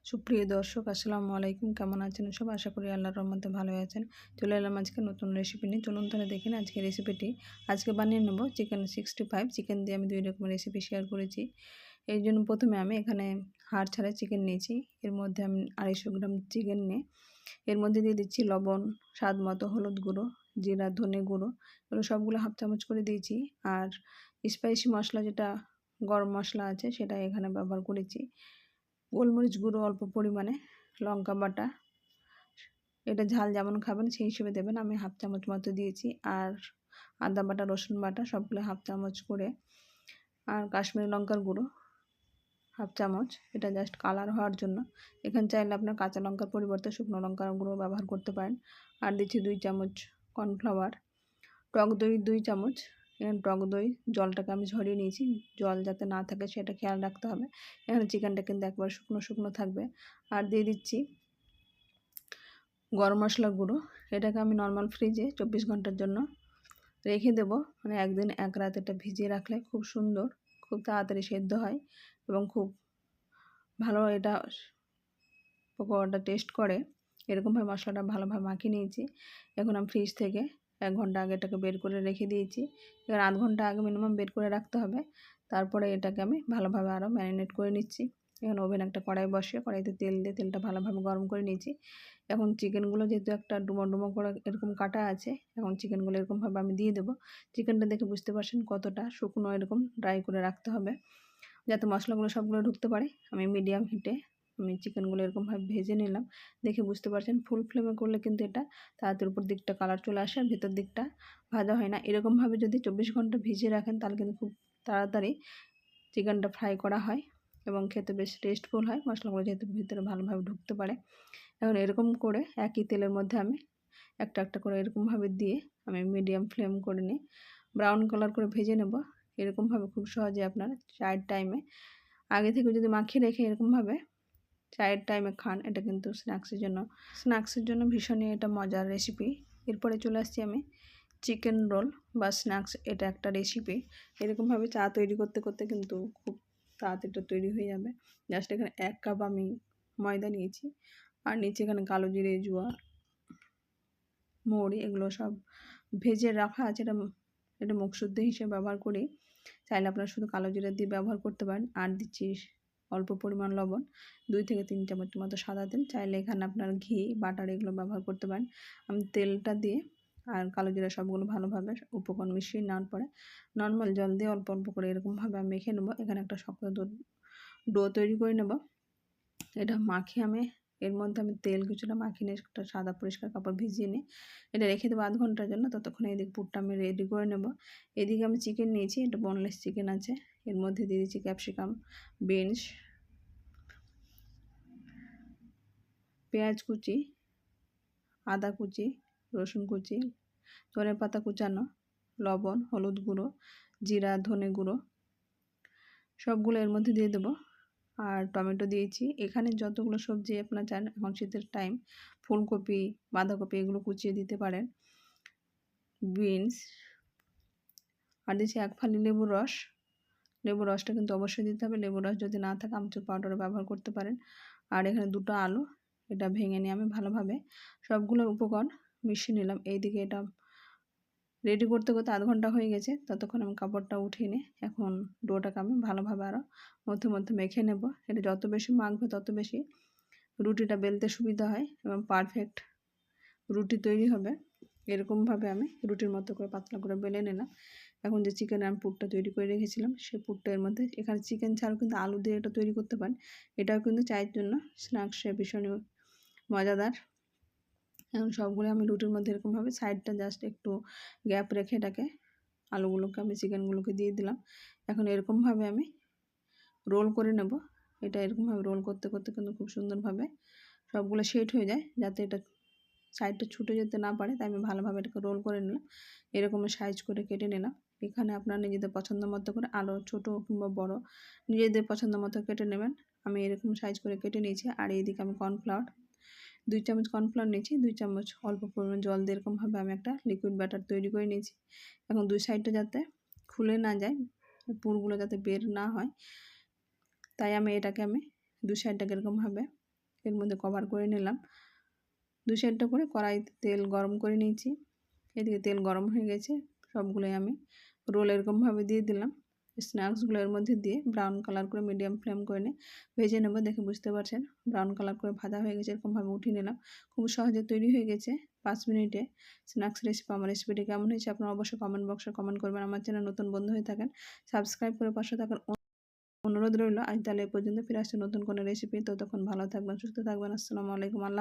সুপ্রিয় দর্শক, আসসালামু আলাইকুম। কেমন আছেন সব? আশা করি আল্লাহর রহমতে ভালোই আছেন। চলে এলাম আজকে নতুন রেসিপি নিয়ে। চলুন তাহলে দেখে নিন আজকে রেসিপিটি। আজকে বানিয়ে নেব চিকেন 65। চিকেন দিয়ে আমি 2 রকমের রেসিপি শেয়ার করেছি। এই জন্য প্রথমে আমি এখানে হাড় ছাড়া চিকেন নিয়েছি। এর মধ্যে আমি 250 গ্রাম চিকেন নিয়ে এর মধ্যে দিয়ে দিচ্ছি লবণ, স্বাদ মতো হলুদ গুঁড়ো, জিরা, ধনে গুঁড়ো, এগুলো সবগুলো হাফ চামচ করে দিয়েছি। আর স্পাইসি মশলা যেটা গরম মশলা আছে সেটা এখানে ব্যবহার করেছি। গোলমরিচ গুঁড়ো অল্প পরিমাণে, লঙ্কা বাটা, এটা ঝাল যেমন খাবেন সেই হিসেবে দেবেন। আমি হাফ চামচ মতো দিয়েছি। আর আদা বাটা, রসুন বাটা সবগুলো হাফ চামচ করে, আর কাশ্মীরি লঙ্কার গুঁড়ো হাফ চামচ, এটা জাস্ট কালার হওয়ার জন্য। এখানে চাইলে আপনার কাঁচা লঙ্কার পরিবর্তে শুকনো লঙ্কার গুঁড়ো ব্যবহার করতে পারেন। আর দিচ্ছি 2 চামচ কর্নফ্লাওয়ার, টক দই 2 চামচ। এখানে টক দই জলটাকে আমি ঝরিয়ে নিয়েছি, জল যাতে না থাকে সেটা খেয়াল রাখতে হবে। এখানে চিকেনটা কিন্তু একবার শুকনো শুকনো থাকবে। আর দিয়ে দিচ্ছি গরম মশলা গুঁড়ো, এটাকে আমি নর্মাল ফ্রিজে 24 ঘন্টার জন্য রেখে দেবো। মানে একদিন এক রাত এটা ভিজিয়ে রাখলে খুব সুন্দর, খুব তাড়াতাড়ি সেদ্ধ হয় এবং খুব ভালো এটা পকোড়াটা টেস্ট করে। এরকমভাবে মশলাটা ভালোভাবে মাখিয়ে নিয়েছি। এখন আমি ফ্রিজ থেকে 1 ঘন্টা আগে এটাকে বের করে রেখে দিয়েছি। এবার আধ ঘন্টা আগে মিনিমাম বের করে রাখতে হবে। তারপরে এটাকে আমি ভালোভাবে আরও ম্যারিনেট করে নিচ্ছি। এখন ওভেন একটা কড়াই বসিয়ে কড়াইতে তেল দিয়ে তেলটা ভালোভাবে গরম করে নিয়েছি। এখন চিকেনগুলো যেহেতু একটা ডুমো ডুমো করে এরকম কাটা আছে, এখন চিকেনগুলো এরকমভাবে আমি দিয়ে দেবো। চিকেনটা দেখে বুঝতে পারছেন কতটা শুকনো, এরকম ড্রাই করে রাখতে হবে যাতে মশলাগুলো সবগুলো ঢুকতে পারে। আমি মিডিয়াম হিটে আমি চিকেনগুলো এরকমভাবে ভেজে নিলাম। দেখে বুঝতে পারছেন ফুল ফ্লেমে করলে কিন্তু এটা তাড়াতাড়ি উপর দিকটা কালার চলে আসে আর ভেতর দিকটা ভাজা হয় না। এরকমভাবে যদি 24 ঘন্টা ভিজিয়ে রাখেন তাহলে কিন্তু খুব তাড়াতাড়ি চিকেনটা ফ্রাই করা হয় এবং খেতে বেশ টেস্টফুল হয়, মশলাগুলো যেহেতু ভিতরে ভালোভাবে ঢুকতে পারে। এখন এরকম করে একই তেলের মধ্যে আমি একটা একটা করে এরকমভাবে দিয়ে আমি মিডিয়াম ফ্লেম করে নিই, ব্রাউন কালার করে ভেজে নেব। এরকমভাবে খুব সহজে আপনারা চায়ের টাইমে আগে থেকে যদি মাখিয়ে রেখে এরকমভাবে চায়ের টাইমে খান, এটা কিন্তু স্ন্যাক্সের জন্য ভীষণই এটা মজার রেসিপি। এরপরে চলে আসছি আমি চিকেন রোল বা স্ন্যাক্স, এটা একটা রেসিপি। এরকমভাবে চা তৈরি করতে করতে কিন্তু খুব তাড়াতাড়ি তৈরি হয়ে যাবে। জাস্ট এখানে 1 কাপ আমি ময়দা নিয়েছি, আর নিচে এখানে কালো জিরে, জোয়ার, মৌরি এগুলো সব ভেজে রাখা আছে। এটা মুখশুদ্ধ হিসেবে ব্যবহার করি। চাইলে আপনারা শুধু কালো জিরা দিয়ে ব্যবহার করতে পারেন। আর দিচ্ছি অল্প পরিমাণ লবণ, 2 থেকে 3 চামচ মতো সাদা তেল, চাইলে এখানে আপনার ঘি, বাটার এগুলো ব্যবহার করতে পারেন। আমি তেলটা দিয়ে আর কালো জিরা সবগুলো ভালোভাবে উপকরণ মিশিয়ে নেওয়ার পরে নর্মাল জল দিয়ে অল্প অল্প করে এরকমভাবে আমি মেখে নেবো। এখানে একটা শক্ত ডো তৈরি করে নেব। এটা মাখিয়ে আমি এর মধ্যে আমি তেল কিছুটা মাখিয়ে নিয়ে একটা সাদা পরিষ্কার কাপড় ভিজিয়ে নিই, এটা রেখে দেবো আধ ঘন্টার জন্য। ততক্ষণে এদিকে পুরটা আমি রেডি করে নেব। এদিকে আমি চিকেন নিয়েছি, এটা বোনলেস চিকেন আছে। এর মধ্যে দিয়ে দিচ্ছি ক্যাপসিকাম, বিনস, পেঁয়াজ কুচি, আদা কুচি, রসুন কুচি, ধনে পাতা কুচানো, লবণ, হলুদ গুঁড়ো, জিরা, ধনে গুঁড়ো সবগুলো এর মধ্যে দিয়ে দেবো। আর টমেটো দিয়েছি। এখানে যতগুলো সবজি আপনারা চান, এখন শীতের টাইম, ফুলকপি, বাঁধাকপি এগুলো কুচিয়ে দিতে পারেন, বিনস। আর দিয়েছি 1 ফালি লেবুর রস। লেবুর রসটা কিন্তু অবশ্যই দিতে হবে। লেবুর রস যদি না থাকে আমচুর পাউডারও ব্যবহার করতে পারেন। আর এখানে 2টো আলু, এটা ভেঙে নিয়ে আমি ভালোভাবে সবগুলো উপকরণ মিশিয়ে নিলাম। এইদিকে এটা রেডি করতে করতে আধ ঘন্টা হয়ে গেছে। ততক্ষণ আমি কাপড়টা উঠিয়ে নিই। এখন ডোটাকে আমি ভালোভাবে আরও মধ্যে মধ্যে মেখে নেব। এটা যত বেশি মাখবে তত বেশি রুটিটা বেলতে সুবিধা হয় এবং পারফেক্ট রুটি তৈরি হবে। এরকমভাবে আমি রুটির মতো করে পাতলা করে বেলে নিলাম। এখন যে চিকেন আমি পুরটা তৈরি করে রেখেছিলাম সেই পুরটা এর মধ্যে, এখানে চিকেন ছাড়াও কিন্তু আলু দিয়ে এটা তৈরি করতে পারেন। এটাও কিন্তু চায়ের জন্য স্ন্যাক্সে ভীষণ মজাদার। এখন সবগুলো আমি রুটির মধ্যে এরকমভাবে সাইডটা জাস্ট একটু গ্যাপ রেখে এটাকে আলুগুলোকে আমি চিকেনগুলোকে দিয়ে দিলাম। এখন এরকমভাবে আমি রোল করে নেব। এটা এরকমভাবে রোল করতে করতে কিন্তু খুব সুন্দরভাবে সবগুলো সেট হয়ে যায়, যাতে এটা সাইডটা ছুটে যেতে না পারে। তাই আমি ভালোভাবে এটাকে রোল করে নিলাম। এরকম সাইজ করে কেটে নিলাম। এখানে আপনারা নিজেদের পছন্দ মতো করে আলু ছোটো কিংবা বড় নিজেদের পছন্দ মতো কেটে নেবেন। আমি এরকম সাইজ করে কেটে নিয়েছি। আর এইদিকে আমি কর্নফ্লাওয়ার 2 চামচ কর্নফ্লাওয়ার নিয়েছি, 2 চামচ অল্প পরিমাণ জল দিয়ে এরকমভাবে আমি একটা লিকুইড ব্যাটার তৈরি করে নিয়েছি। এখন 2 সাইডটা যাতে খুলে না যায়, পুরগুলো যাতে বের না হয়, তাই আমি 2 সাইডটাকে এরকমভাবে এর মধ্যে কভার করে নিলাম। 2 সাইডটা করে কড়াইতে তেল গরম করে নিয়েছি। এদিকে তেল গরম হয়ে গেছে, সবগুলোই আমি রোল এরকমভাবে দিয়ে দিলাম। স্ন্যাক্সগুলো এর মধ্যে দিয়ে ব্রাউন কালার করে মিডিয়াম ফ্লেম করে ভেজে নেব। দেখে বুঝতে পারছেন ব্রাউন কালার করে ভাজা হয়ে গেছে, এরকমভাবে উঠিয়ে নিলাম। খুব সহজে তৈরি হয়ে গেছে 5 মিনিটে স্ন্যাক্স রেসিপি। আমার রেসিপিটি কেমন হয়েছে আপনারা অবশ্যই কমেন্ট বক্সে কমেন্ট করবেন। আমার চ্যানেল নতুন বন্ধু হয়ে থাকেন সাবস্ক্রাইব করে পাশে থাকার অনুরোধ রইল। আজ তাহলে এই পর্যন্ত, ফিরে আসছে নতুন কোনো রেসিপি। ততক্ষণ ভালো থাকবেন, সুস্থ থাকবেন। আসসালামু আলাইকুম। আল্লাহ।